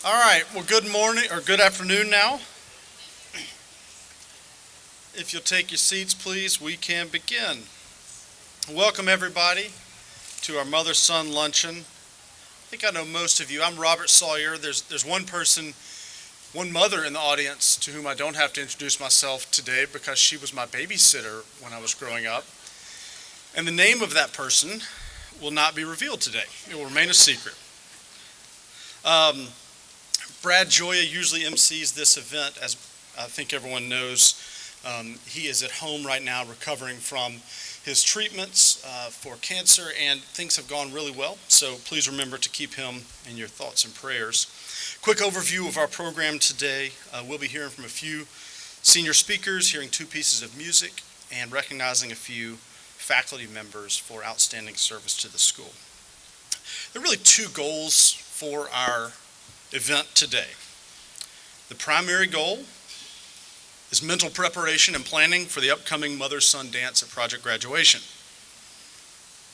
All right, well, good morning or good afternoon now. If you'll take your seats, please, we can begin. Welcome, everybody, to our Mother-Son Luncheon. I think I know most of you. I'm Robert Sawyer. There's one person, one mother in the audience to whom I don't have to introduce myself today because she was my babysitter when I was growing up. And the name of that person will not be revealed today. It will remain a secret. Brad Joya usually MCs this event, as I think everyone knows. He is at home right now recovering from his treatments for cancer, and things have gone really well. So please remember to keep him in your thoughts and prayers. Quick overview of our program today. We'll be hearing from a few senior speakers, hearing 2 pieces of music, and recognizing a few faculty members for outstanding service to the school. There are really 2 goals for our event today. The primary goal is mental preparation and planning for the upcoming mother-son dance at project graduation.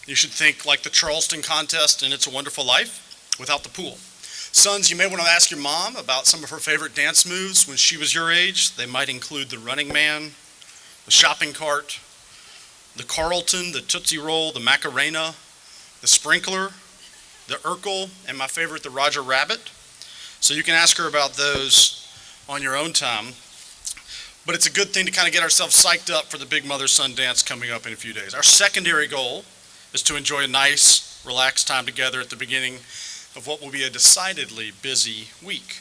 You should think like the Charleston contest in It's a Wonderful Life without the pool. Sons, you may want to ask your mom about some of her favorite dance moves when she was your age. They might include the running man, the shopping cart, the Carlton, the Tootsie Roll, the Macarena, the sprinkler, the Urkel, and my favorite, the Roger Rabbit. So you can ask her about those on your own time. But it's a good thing to kind of get ourselves psyched up for the big mother-son dance coming up in a few days. Our secondary goal is to enjoy a nice, relaxed time together at the beginning of what will be a decidedly busy week,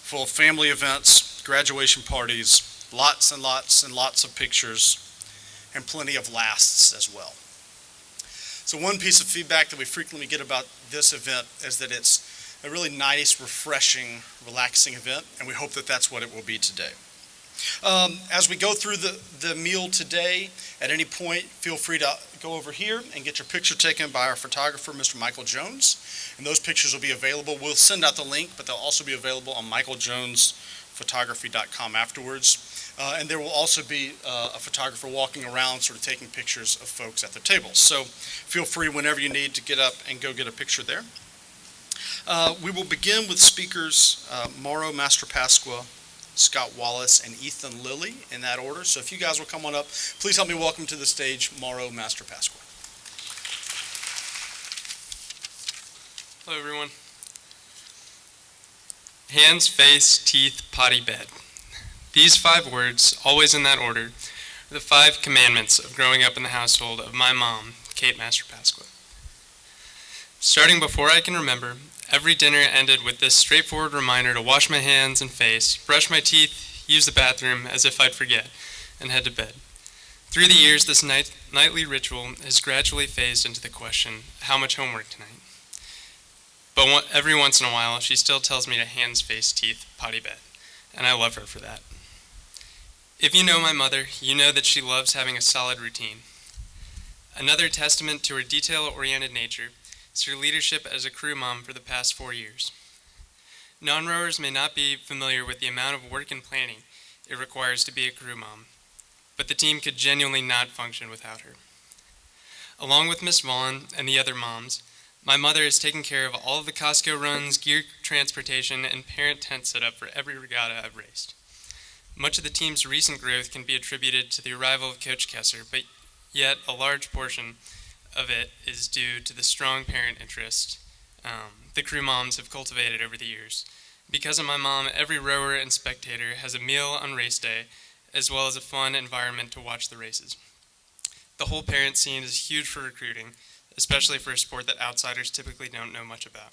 full of family events, graduation parties, lots and lots and lots of pictures, and plenty of lasts as well. So one piece of feedback that we frequently get about this event is that it's a really nice, refreshing, relaxing event, and we hope that that's what it will be today. As we go through the meal today, at any point, feel free to go over here and get your picture taken by our photographer, Mr. Michael Jones. And those pictures will be available. We'll send out the link, but they'll also be available on michaeljonesphotography.com afterwards. And there will also be a photographer walking around sort of taking pictures of folks at the tables. So feel free whenever you need to get up and go get a picture there. We will begin with speakers Mauro Mastrapasqua, Scott Wallace, and Ethan Lilly in that order. So if you guys will come on up, please help me welcome to the stage Mauro Mastrapasqua. Hello, everyone. Hands, face, teeth, potty, bed. These 5 words, always in that order, are the 5 commandments of growing up in the household of my mom, Kate Mastrapasqua. Starting before I can remember, every dinner ended with this straightforward reminder to wash my hands and face, brush my teeth, use the bathroom as if I'd forget, and head to bed. Through the years, this nightly ritual has gradually phased into the question, how much homework tonight? But every once in a while, she still tells me to hands, face, teeth, potty, bed, and I love her for that. If you know my mother, you know that she loves having a solid routine. Another testament to her detail-oriented nature is her leadership as a crew mom for the past 4 years. Non-rowers may not be familiar with the amount of work and planning it requires to be a crew mom, but the team could genuinely not function without her. Along with Miss Vaughn and the other moms, my mother has taken care of all of the Costco runs, gear transportation, and parent tent setup for every regatta I've raced. Much of the team's recent growth can be attributed to the arrival of Coach Kessler, but yet a large portion of it is due to the strong parent interest the crew moms have cultivated over the years. Because of my mom, every rower and spectator has a meal on race day, as well as a fun environment to watch the races. The whole parent scene is huge for recruiting, especially for a sport that outsiders typically don't know much about.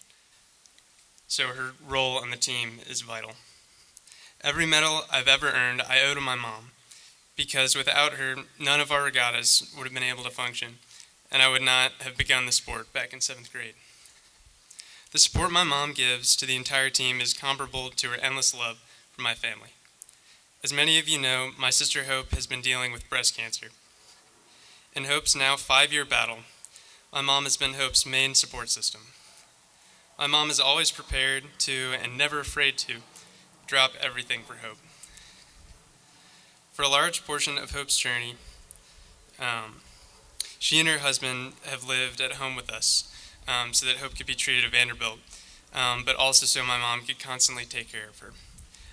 So her role on the team is vital. Every medal I've ever earned, I owe to my mom, because without her, none of our regattas would have been able to function, and I would not have begun the sport back in 7th grade. The support my mom gives to the entire team is comparable to her endless love for my family. As many of you know, my sister Hope has been dealing with breast cancer. In Hope's now 5-year battle, my mom has been Hope's main support system. My mom is always prepared to, and never afraid to, drop everything for Hope. For a large portion of Hope's journey, she and her husband have lived at home with us so that Hope could be treated at Vanderbilt. but also so my mom could constantly take care of her.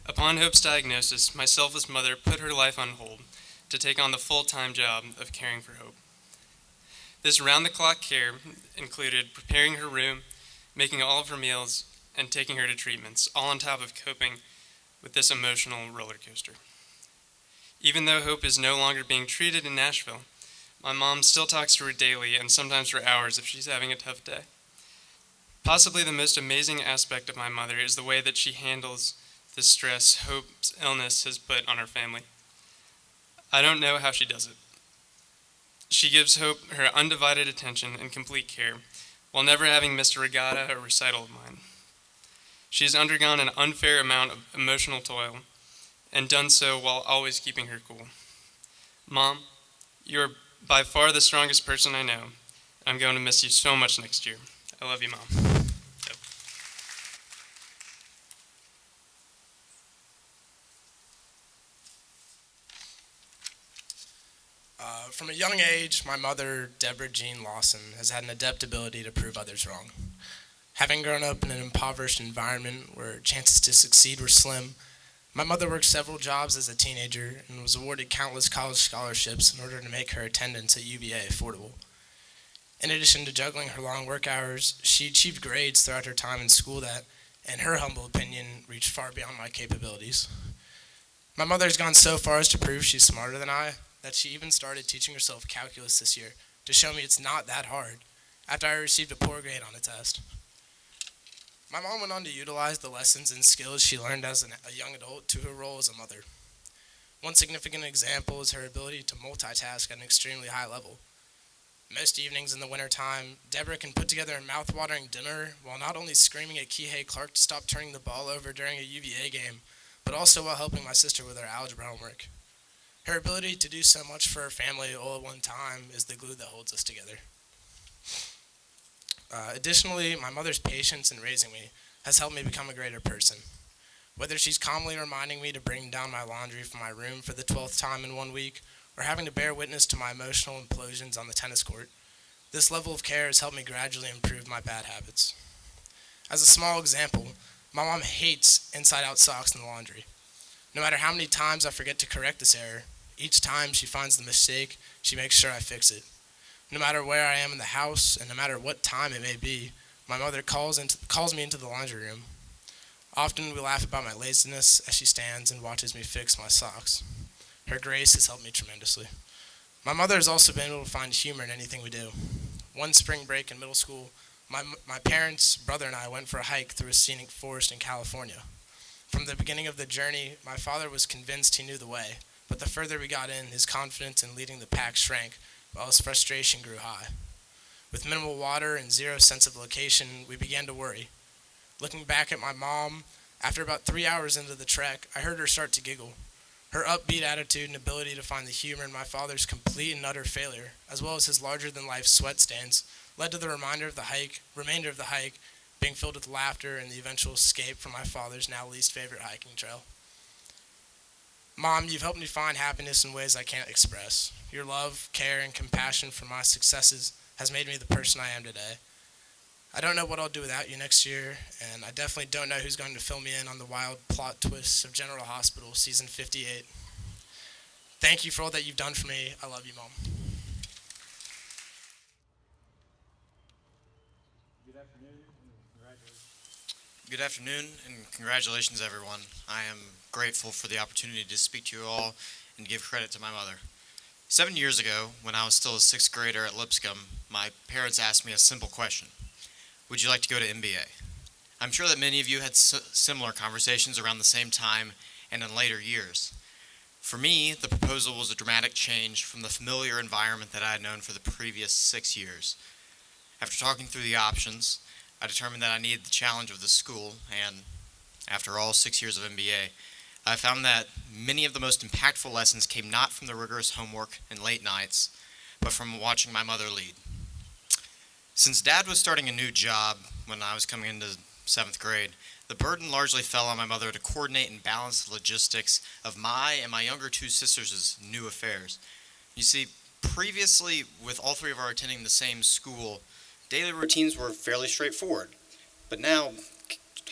Upon Hope's diagnosis, my selfless mother put her life on hold to take on the full-time job of caring for Hope. This round-the-clock care included preparing her room, making all of her meals, and taking her to treatments, all on top of coping with this emotional roller coaster. Even though Hope is no longer being treated in Nashville, my mom still talks to her daily and sometimes for hours if she's having a tough day. Possibly the most amazing aspect of my mother is the way that she handles the stress Hope's illness has put on our family. I don't know how she does it. She gives Hope her undivided attention and complete care, while never having missed a regatta or recital of mine. She has undergone an unfair amount of emotional toil, and done so while always keeping her cool. Mom, you're by far the strongest person I know. I'm going to miss you so much next year. I love you, Mom. Yep. From a young age, my mother, Deborah Jean Lawson, has had an adept ability to prove others wrong. Having grown up in an impoverished environment where chances to succeed were slim, my mother worked several jobs as a teenager and was awarded countless college scholarships in order to make her attendance at UVA affordable. In addition to juggling her long work hours, she achieved grades throughout her time in school that, in her humble opinion, reached far beyond my capabilities. My mother has gone so far as to prove she's smarter than I, that she even started teaching herself calculus this year to show me it's not that hard after I received a poor grade on a test. My mom went on to utilize the lessons and skills she learned as a young adult to her role as a mother. One significant example is her ability to multitask at an extremely high level. Most evenings in the wintertime, Deborah can put together a mouth-watering dinner while not only screaming at Kihei Clark to stop turning the ball over during a UVA game, but also while helping my sister with her algebra homework. Her ability to do so much for her family all at one time is the glue that holds us together. Additionally, my mother's patience in raising me has helped me become a greater person. Whether she's calmly reminding me to bring down my laundry from my room for the 12th time in 1 week, or having to bear witness to my emotional implosions on the tennis court, this level of care has helped me gradually improve my bad habits. As a small example, my mom hates inside-out socks in the laundry. No matter how many times I forget to correct this error, each time she finds the mistake, she makes sure I fix it. No matter where I am in the house, and no matter what time it may be, my mother calls me into the laundry room. Often we laugh about my laziness as she stands and watches me fix my socks. Her grace has helped me tremendously. My mother has also been able to find humor in anything we do. One spring break in middle school, my parents, brother, and I went for a hike through a scenic forest in California. From the beginning of the journey, my father was convinced he knew the way, but the further we got in, his confidence in leading the pack shrank, while his frustration grew high. With minimal water and zero sense of location, we began to worry. Looking back at my mom, after about 3 hours into the trek, I heard her start to giggle. Her upbeat attitude and ability to find the humor in my father's complete and utter failure, as well as his larger-than-life sweat stains, led to the remainder of the hike being filled with laughter and the eventual escape from my father's now least favorite hiking trail. Mom, you've helped me find happiness in ways I can't express. Your love, care, and compassion for my successes has made me the person I am today. I don't know what I'll do without you next year, and I definitely don't know who's going to fill me in on the wild plot twists of General Hospital Season 58. Thank you for all that you've done for me. I love you, Mom. Good afternoon and congratulations everyone. I am grateful for the opportunity to speak to you all and give credit to my mother. 7 years ago, when I was still a 6th grader at Lipscomb, my parents asked me a simple question. Would you like to go to MBA? I'm sure that many of you had similar conversations around the same time and in later years. For me, the proposal was a dramatic change from the familiar environment that I had known for the previous 6 years. After talking through the options, I determined that I needed the challenge of the school, and after all 6 years of MBA, I found that many of the most impactful lessons came not from the rigorous homework and late nights, but from watching my mother lead. Since Dad was starting a new job when I was coming into 7th grade, the burden largely fell on my mother to coordinate and balance the logistics of my and my younger 2 sisters' new affairs. You see, previously, with all 3 of our attending the same school, daily routines were fairly straightforward. But now,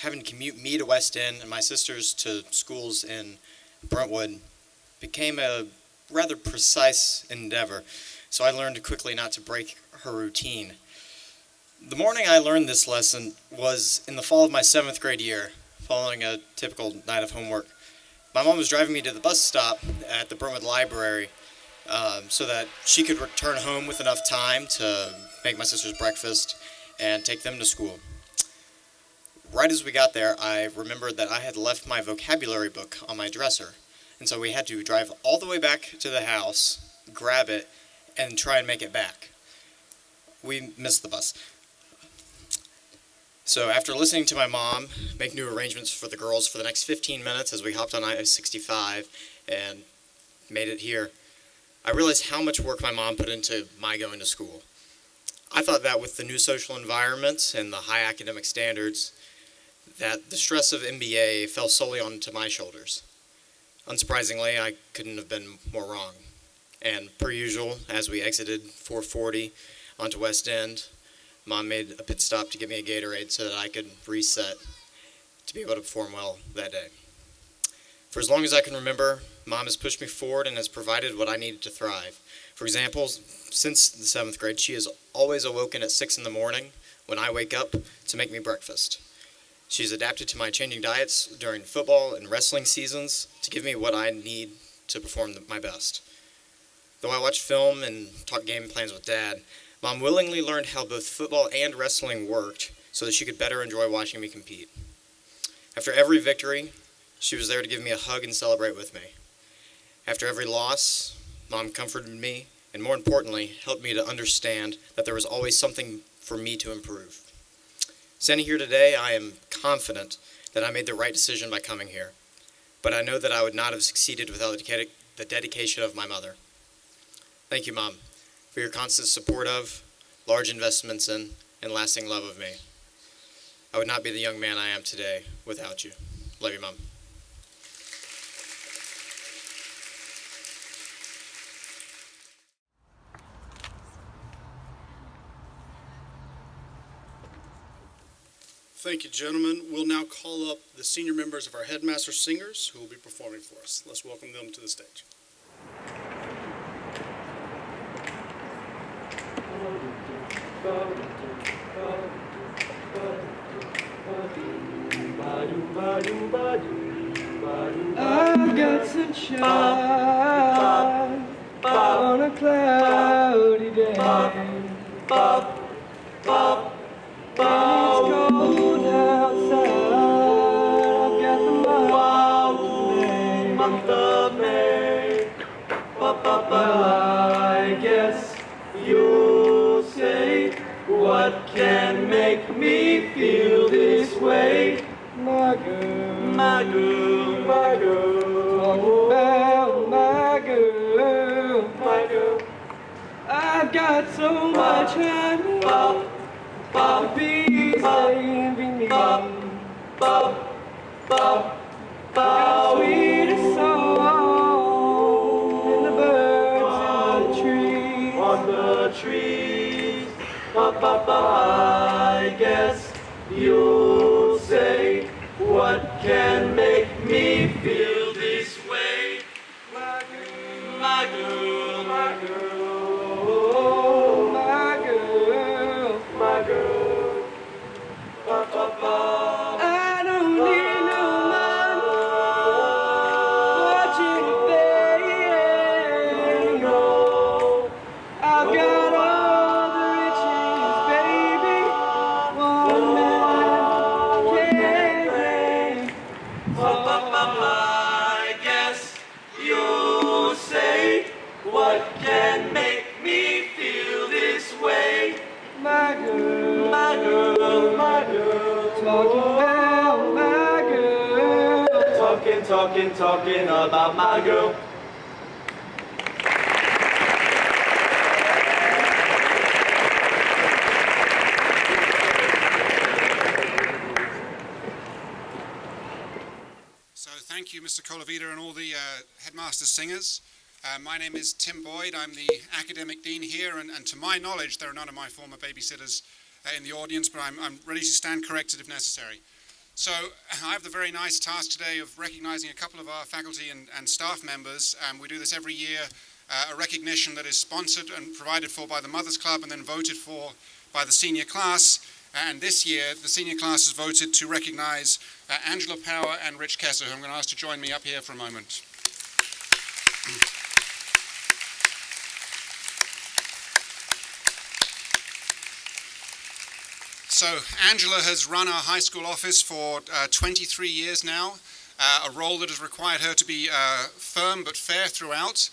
having to commute me to West End and my sisters to schools in Brentwood became a rather precise endeavor, so I learned quickly not to break her routine. The morning I learned this lesson was in the fall of my 7th grade year, following a typical night of homework. My mom was driving me to the bus stop at the Brentwood Library so that she could return home with enough time to make my sisters breakfast and take them to school. Right as we got there, I remembered that I had left my vocabulary book on my dresser, and so we had to drive all the way back to the house, grab it, and try and make it back. We missed the bus. So after listening to my mom make new arrangements for the girls for the next 15 minutes as we hopped on I-65 and made it here, I realized how much work my mom put into my going to school. I thought that with the new social environment and the high academic standards, that the stress of MBA fell solely onto my shoulders. Unsurprisingly, I couldn't have been more wrong. And per usual, as we exited 440 onto West End, Mom made a pit stop to get me a Gatorade so that I could reset to be able to perform well that day. For as long as I can remember, Mom has pushed me forward and has provided what I needed to thrive. For example, since the 7th grade, she has always awoken at 6 in the morning when I wake up to make me breakfast. She's adapted to my changing diets during football and wrestling seasons to give me what I need to perform my best. Though I watch film and talk game plans with Dad, Mom willingly learned how both football and wrestling worked so that she could better enjoy watching me compete. After every victory, she was there to give me a hug and celebrate with me. After every loss, Mom comforted me and, more importantly, helped me to understand that there was always something for me to improve. Standing here today, I am confident that I made the right decision by coming here, but I know that I would not have succeeded without the dedication of my mother. Thank you, Mom, for your constant support of, large investments in, and lasting love of me. I would not be the young man I am today without you. Love you, Mom. Thank you, gentlemen. We'll now call up the senior members of our Headmaster Singers who will be performing for us. Let's welcome them to the stage. I've got sunshine on a cloudy day. It's cold outside. I've got the month of May. I guess you'll say, what can make me feel this way? My girl, my girl, my girl. Talk about my girl, my girl. I've got so much honey. The bees saving me. Got sweetest song in the birds on the trees. I guess you'll say, what can make me feel this way? My girl, my girl, my girl, my girl, my girl. I don't need no money, fortune or fame, no. I've got all the riches, baby, one man can't bring. I guess you'll say, what can make me feel this way? My girl, my girl, my girl. Talking about my girl. Talking about my girl. So thank you, Mr. Colavita, and all the Headmaster Singers. My name is Tim Boyd. I'm the academic dean here, and to my knowledge, there are none of my former babysitters in the audience, but I'm ready to stand corrected if necessary. So I have the very nice task today of recognizing a couple of our faculty and staff members. We do this every year, a recognition that is sponsored and provided for by the Mothers Club and then voted for by the senior class. And this year, the senior class has voted to recognize Angela Power and Rich Kessler, who I'm going to ask to join me up here for a moment. So Angela has run our high school office for 23 years now, a role that has required her to be firm but fair throughout.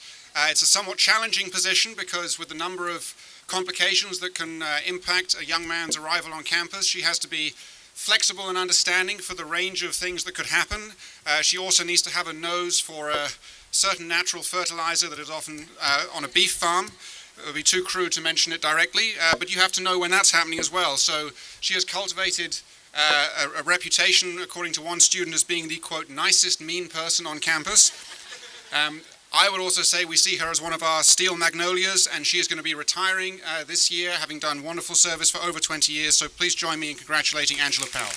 It's a somewhat challenging position because with the number of complications that can impact a young man's arrival on campus, she has to be flexible and understanding for the range of things that could happen. She also needs to have a nose for a certain natural fertilizer that is often on a beef farm. It would be too crude to mention it directly, but you have to know when that's happening as well. So she has cultivated a reputation, according to one student, as being the, quote, nicest mean person on campus. I would also say we see her as one of our steel magnolias, and she is going to be retiring this year, having done wonderful service for over 20 years. So please join me in congratulating Angela Powell.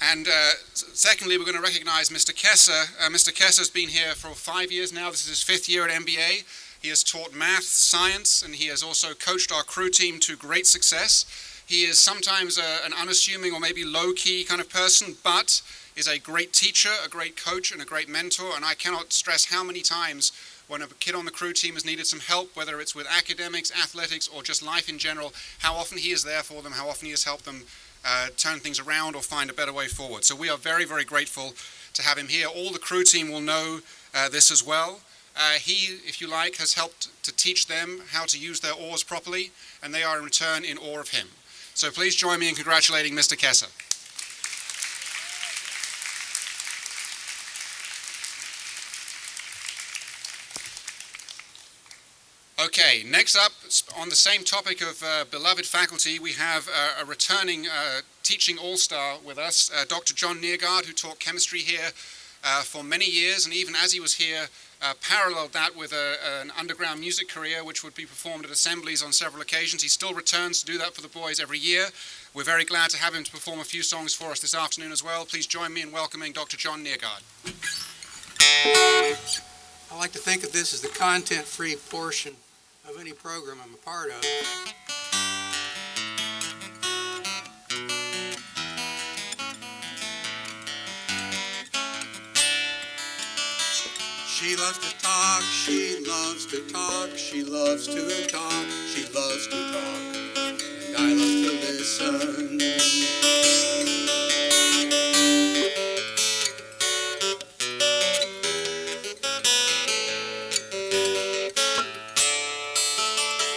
And secondly, we're going to recognize Mr. Kessler. Mr. Kessler's been here for 5 years now. This is his 5th year at MBA. He has taught math, science, and he has also coached our crew team to great success. He is sometimes an unassuming or maybe low-key kind of person, but is a great teacher, a great coach, and a great mentor. And I cannot stress how many times when a kid on the crew team has needed some help, whether it's with academics, athletics, or just life in general, how often he is there for them, how often he has helped them turn things around or find a better way forward. So we are very, very grateful to have him here. All the crew team will know this as well. He, if you like, has helped to teach them how to use their oars properly, and they are in return in awe of him. So please join me in congratulating Mr. Kessler. Okay, next up, on the same topic of beloved faculty, we have a returning teaching all-star with us, Dr. Jon Neergaard, who taught chemistry here for many years, and even as he was here, paralleled that with an underground music career, which would be performed at assemblies on several occasions. He still returns to do that for the boys every year. We're very glad to have him to perform a few songs for us this afternoon as well. Please join me in welcoming Dr. Jon Neergaard. I like to think of this as the content-free portion of any program I'm a part of. She loves to talk, she loves to talk, she loves to talk, she loves to talk, and I love to listen.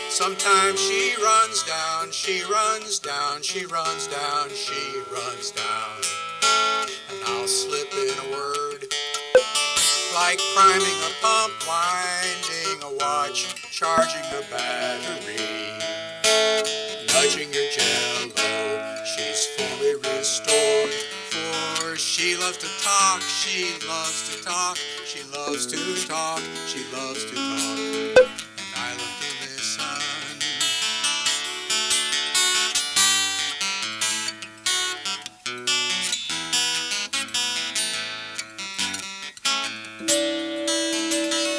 Sometimes she runs down, she runs down, she runs down, she runs down, and I'll slip in a word, like priming a pump, winding a watch, charging a battery, nudging your jello, she's fully restored, for she loves to talk, she loves to talk, she loves to talk, she loves to talk, and I love to listen.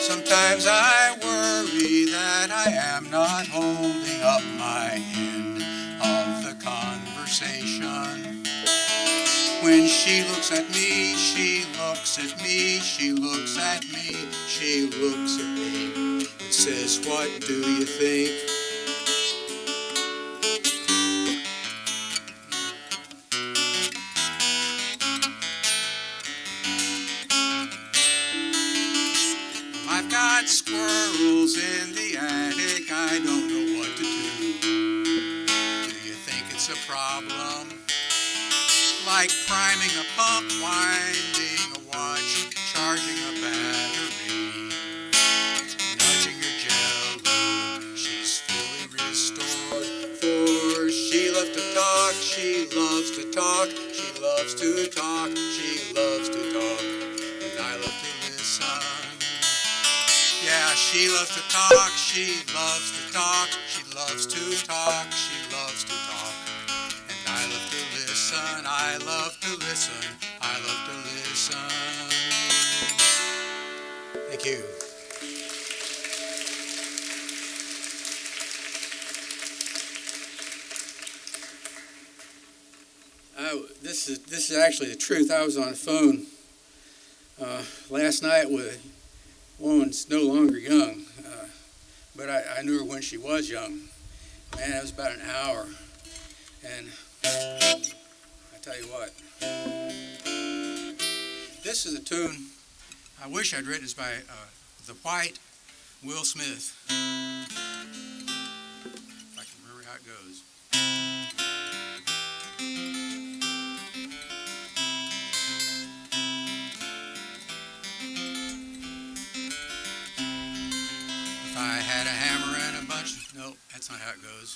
Sometimes I worry that I am not holding up my end of the conversation. When she looks at me, she looks at me, she looks at me, she looks at me, and says, "What do you think?" I've got squirrels in the attic, I don't know what to do. Do you think it's a problem? Like priming a pump, winding a watch, charging a battery, nudging your jello, she's fully restored. For she loves to talk, she loves to talk, she loves to talk, she loves to talk, and I love to listen. Yeah, She loves to talk, she loves to talk, she loves to talk, she loves to talk. And I love to listen, I love to listen, I love to listen. Thank you. This is actually the truth. I was on the phone last night with a woman that's no longer young, but I knew her when she was young. Man, it was about an hour, and I tell you what, this is a tune. I wish I'd written this by the White Will Smith. If I can remember how it goes. I had a hammer and a bunch of... Nope, that's not how it goes.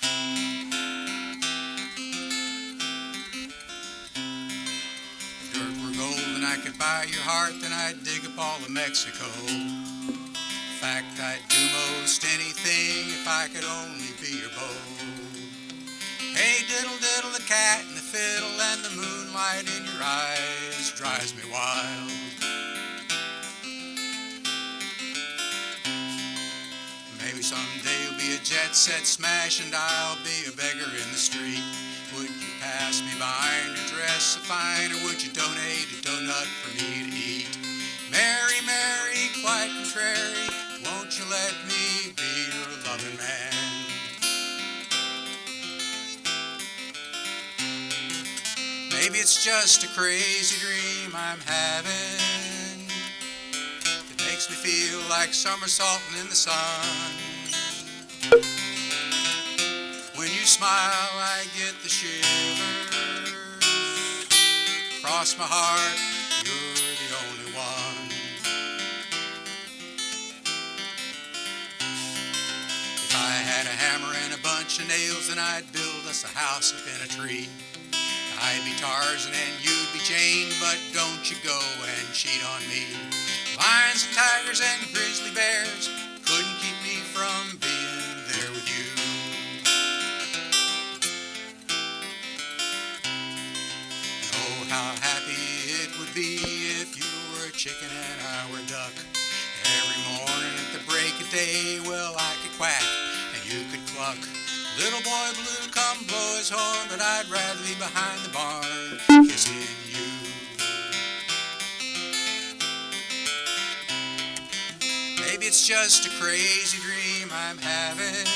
If dirt were gold and I could buy your heart, then I'd dig up all of Mexico. In fact, I'd do most anything if I could only be your beau. Hey, diddle, diddle, the cat and the fiddle and the moonlight in your eyes drives me wild. Maybe someday you'll be a jet set smash and I'll be a beggar in the street. Would you pass me by in your dress so fine, or would you donate a donut for me to eat? Mary, Mary, quite contrary, won't you let me be your loving man? Maybe it's just a crazy dream I'm having that makes me feel like somersaulting in the sun. When you smile, I get the shivers. Cross my heart, you're the only one. If I had a hammer and a bunch of nails, then I'd build us a house up in a tree. I'd be Tarzan and you'd be Jane, but don't you go and cheat on me. Lions and tigers and grizzly bears couldn't keep me from being there with you. And oh, how happy it would be if you were a chicken and I were a duck. Every morning at the break of day, well, I could quack and you could cluck. Little boy blue, come blow his horn, but I'd rather be behind the barn kissing you. Maybe it's just a crazy dream I'm having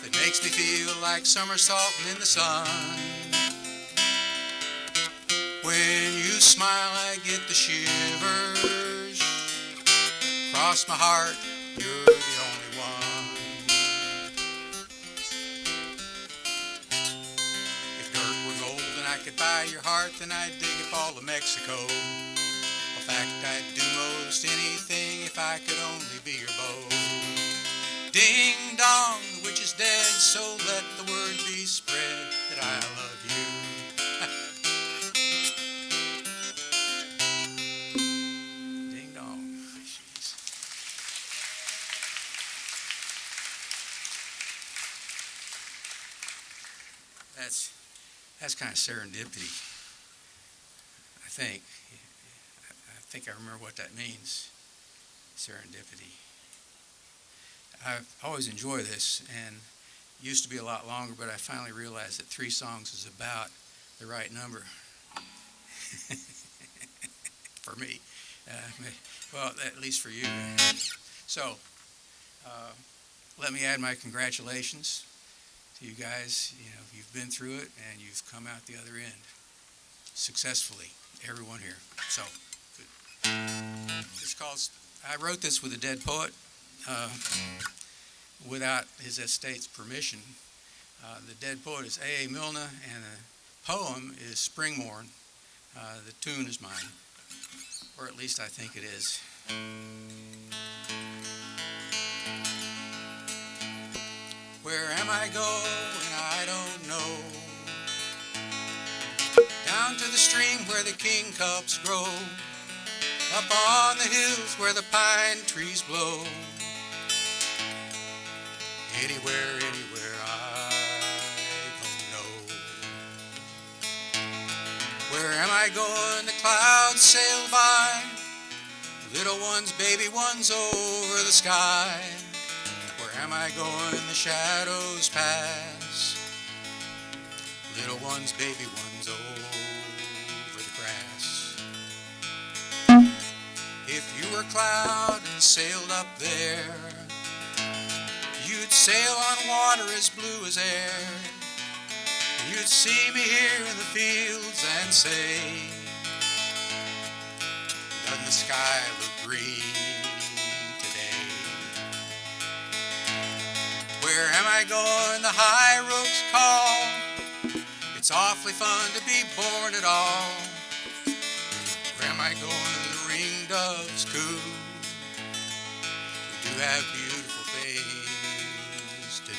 that makes me feel like somersaulting in the sun. When you smile, I get the shivers. Cross my heart, you're the only one. If dirt were gold and I could buy your heart, then I'd dig up all of Mexico. In fact, I'd do most anything if I could only be your beau. Ding dong, the witch is dead, so let the word be spread that I love you. Ding dong. Jeez. That's kind of serendipity, I think. I think I remember what that means, serendipity. I've always enjoyed this, and it used to be a lot longer, but I finally realized that 3 songs is about the right number for me. Well, at least for you. So, let me add my congratulations to you guys. You know, you've been through it, and you've come out the other end successfully, everyone here. So. It's called, I wrote this with a dead poet without his estate's permission. The dead poet is A.A. Milne, and the poem is Spring Morn. The tune is mine, or at least I think it is. Where am I going? I don't know. Down to the stream where the king cups grow. up on the hills where the pine trees blow. Anywhere, anywhere, I don't know. Where am I going? The clouds sail by, little ones, baby ones over the sky. Where am I going? The shadows pass, little ones, baby ones over the grass. If you were a cloud and sailed up there, you'd sail on water as blue as air. You'd see me here in the fields and say, doesn't the sky look green today? Where am I going? The high rooks call. It's awfully fun to be born at all. Where am I going? The ringdoves coo. We do have beautiful things to do.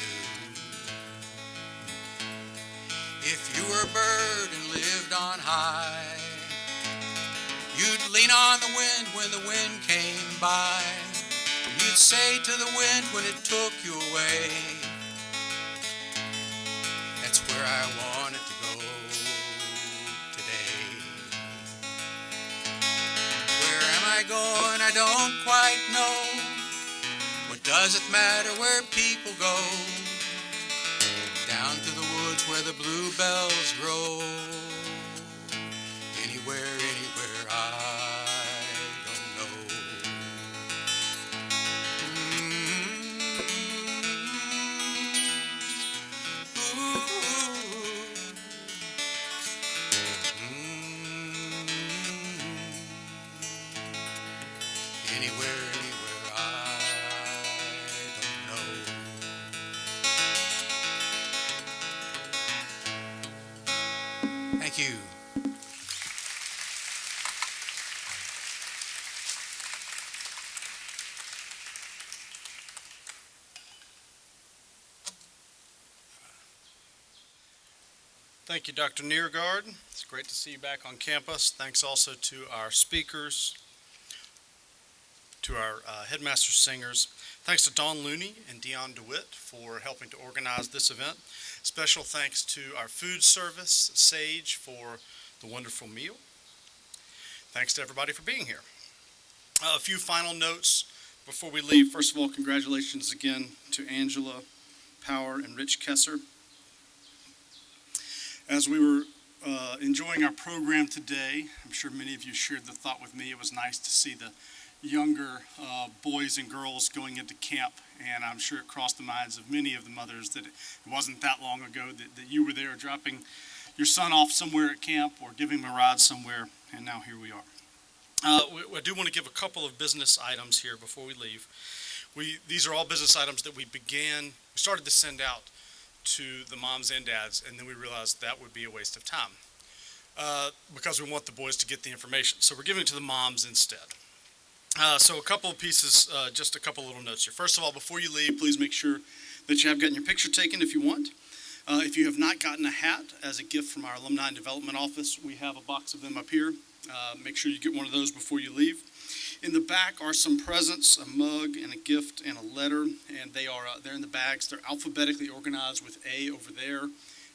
If you were a bird and lived on high, you'd lean on the wind when the wind came by. You'd say to the wind when it took you away, that's where I wanted to go today. Where am I going? I don't quite know. What does it matter where people go? Down to the woods where the bluebells grow. Anywhere, anywhere, I don't know. Anywhere, anywhere, I don't know. Thank you. Thank you, Dr. Neergaard. It's great to see you back on campus. Thanks also to our speakers, to our headmaster singers. Thanks to Don Looney and Dion DeWitt for helping to organize this event. Special thanks to our food service, Sage, for the wonderful meal. Thanks to everybody for being here. A few final notes before we leave. First of all, congratulations again to Angela Power and Rich Kesser. As we were enjoying our program today, I'm sure many of you shared the thought with me. It was nice to see the younger boys and girls going into camp, and I'm sure it crossed the minds of many of the mothers that it wasn't that long ago that you were there dropping your son off somewhere at camp or giving him a ride somewhere, and now here we are. I do want to give a couple of business items here before we leave. These are all business items that we started to send out to the moms and dads, and then we realized that would be a waste of time because we want the boys to get the information. So we're giving it to the moms instead. So a couple of pieces, just a couple little notes here. First of all, before you leave, please make sure that you have gotten your picture taken if you want. If you have not gotten a hat as a gift from our Alumni and Development Office, we have a box of them up here. Make sure you get one of those before you leave. In the back are some presents, a mug and a gift and a letter, and they're in the bags. They're alphabetically organized with A over there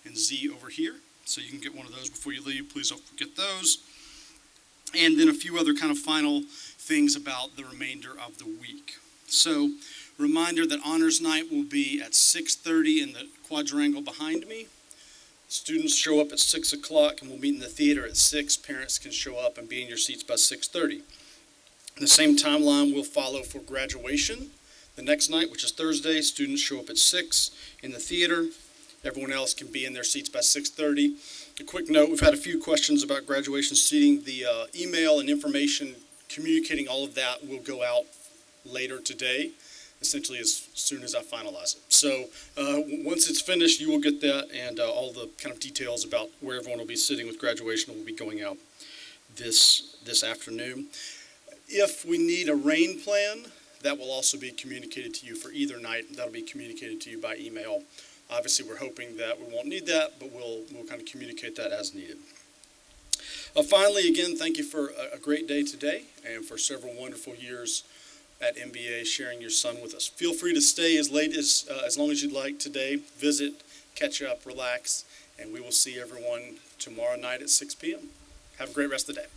and Z over here. So you can get one of those before you leave. Please don't forget those. And then a few other kind of final things about the remainder of the week. So, reminder that Honors Night will be at 6:30 in the quadrangle behind me. Students show up at 6 o'clock and we'll meet in the theater at 6. Parents can show up and be in your seats by 6:30. The same timeline will follow for graduation the next night, which is Thursday. Students show up at 6 in the theater. Everyone else can be in their seats by 6:30. A quick note, we've had a few questions about graduation seating. The email and information communicating all of that will go out later today, essentially as soon as I finalize it. So once it's finished, you will get that, and all the kind of details about where everyone will be sitting with graduation will be going out this afternoon. If we need a rain plan, that will also be communicated to you for either night. That'll be communicated to you by email. Obviously, we're hoping that we won't need that, but we'll kind of communicate that as needed. Finally, again, thank you for a great day today and for several wonderful years at MBA sharing your son with us. Feel free to stay as long as you'd like today. Visit, catch up, relax, and we will see everyone tomorrow night at 6 p.m. Have a great rest of the day.